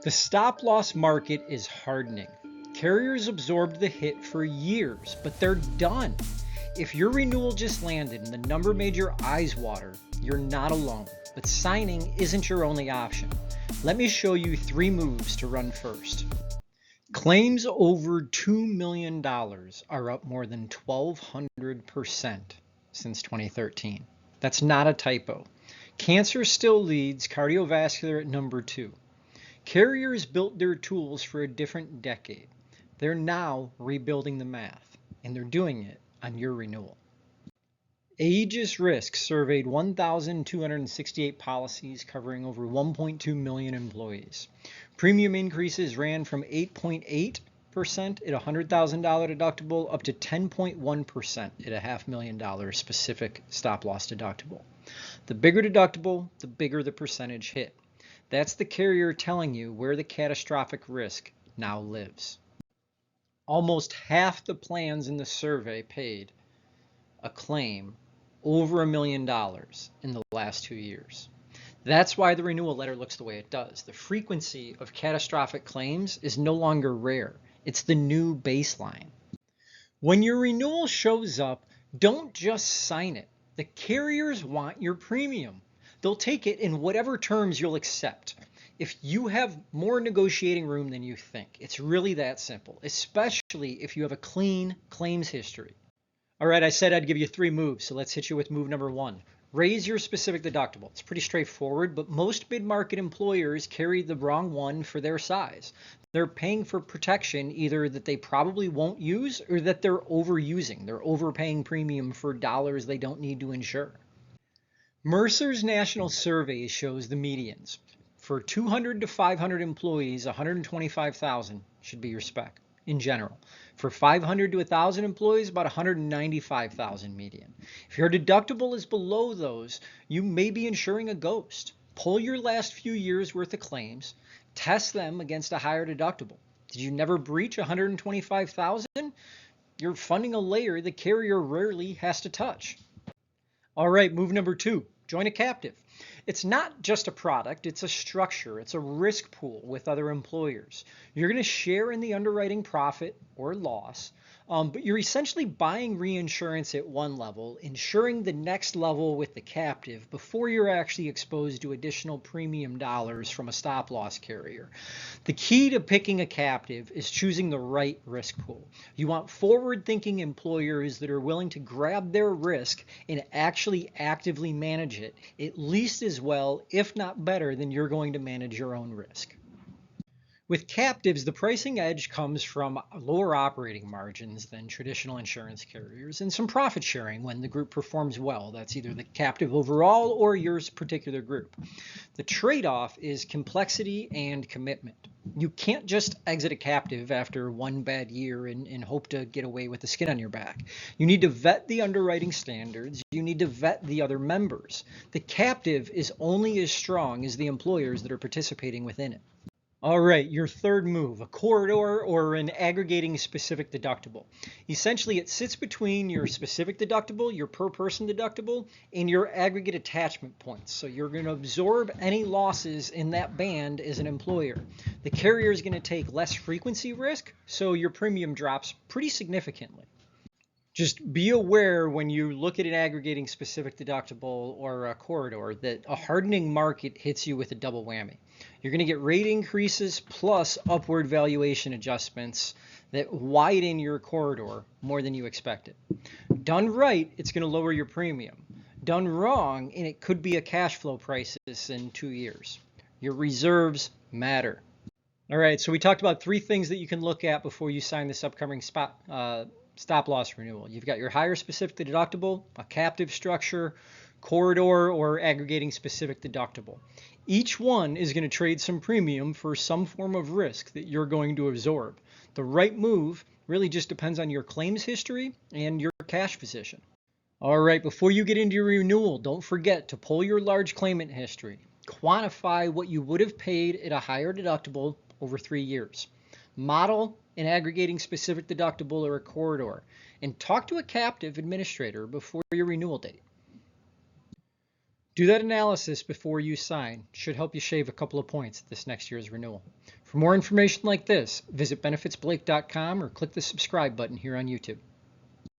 The stop-loss market is hardening. Carriers absorbed the hit for years, but they're done. If your renewal just landed and the number made your eyes water, you're not alone. But signing isn't your only option. Let me show you 3 moves to run first. Claims over $2 million are up more than 1,200% since 2013. That's not a typo. Cancer still leads, cardiovascular at number 2. Carriers built their tools for a different decade. They're now rebuilding the math, and they're doing it on your renewal. Aegis Risk surveyed 1,268 policies covering over 1.2 million employees. Premium increases ran from 8.8% at a $100,000 deductible up to 10.1% at a $500,000 specific stop-loss deductible. The bigger deductible, the bigger the percentage hit. That's the carrier telling you where the catastrophic risk now lives. Almost half the plans in the survey paid a claim over $1 million in the last 2 years. That's why the renewal letter looks the way it does. The frequency of catastrophic claims is no longer rare. It's the new baseline. When your renewal shows up, don't just sign it. The carriers want your premium. They'll take it in whatever terms you'll accept. If you have more negotiating room than you think, it's really that simple, especially if you have a clean claims history. All right, I said I'd give you 3 moves, so let's hit you with move number 1. Raise your specific deductible. It's pretty straightforward, but most mid-market employers carry the wrong one for their size. They're paying for protection either that they probably won't use or that they're overusing. They're overpaying premium for dollars they don't need to insure. Mercer's national survey shows the medians. For 200 to 500 employees, 125,000 should be your spec in general. For 500 to 1,000 employees, about 195,000 median. If your deductible is below those, you may be insuring a ghost. Pull your last few years worth of claims, test them against a higher deductible. Did you never breach 125,000? You're funding a layer the carrier rarely has to touch. All right, move number 2. Join a captive. It's not just a product, it's a structure, it's a risk pool with other employers. You're going to share in the underwriting profit or loss, but you're essentially buying reinsurance at one level, insuring the next level with the captive before you're actually exposed to additional premium dollars from a stop-loss carrier. The key to picking a captive is choosing the right risk pool. You want forward-thinking employers that are willing to grab their risk and actually actively manage it, at least as well, if not better, than you're going to manage your own risk. With captives, the pricing edge comes from lower operating margins than traditional insurance carriers and some profit sharing when the group performs well. That's either the captive overall or your particular group. The trade-off is complexity and commitment. You can't just exit a captive after one bad year and hope to get away with the skin on your back. You need to vet the underwriting standards. You need to vet the other members. The captive is only as strong as the employers that are participating within it. All right, your third move, a corridor or an aggregating specific deductible. Essentially, it sits between your specific deductible, your per person deductible, and your aggregate attachment points. So you're going to absorb any losses in that band as an employer. The carrier is going to take less frequency risk, so your premium drops pretty significantly. Just be aware when you look at an aggregating specific deductible or a corridor that a hardening market hits you with a double whammy. You're going to get rate increases plus upward valuation adjustments that widen your corridor more than you expected. Done right, it's going to lower your premium. Done wrong, and it could be a cash flow crisis in 2 years. Your reserves matter. All right, so we talked about 3 things that you can look at before you sign this upcoming stop-loss renewal. You've got your higher specific deductible, a captive structure, corridor, or aggregating specific deductible. Each one is going to trade some premium for some form of risk that you're going to absorb. The right move really just depends on your claims history and your cash position. All right, before you get into your renewal, don't forget to pull your large claimant history. Quantify what you would have paid at a higher deductible over 3 years. Model an aggregating specific deductible or a corridor, and talk to a captive administrator before your renewal date. Do that analysis before you sign. Should help you shave a couple of points at this next year's renewal. For more information like this, visit benefitsblake.com or click the subscribe button here on YouTube.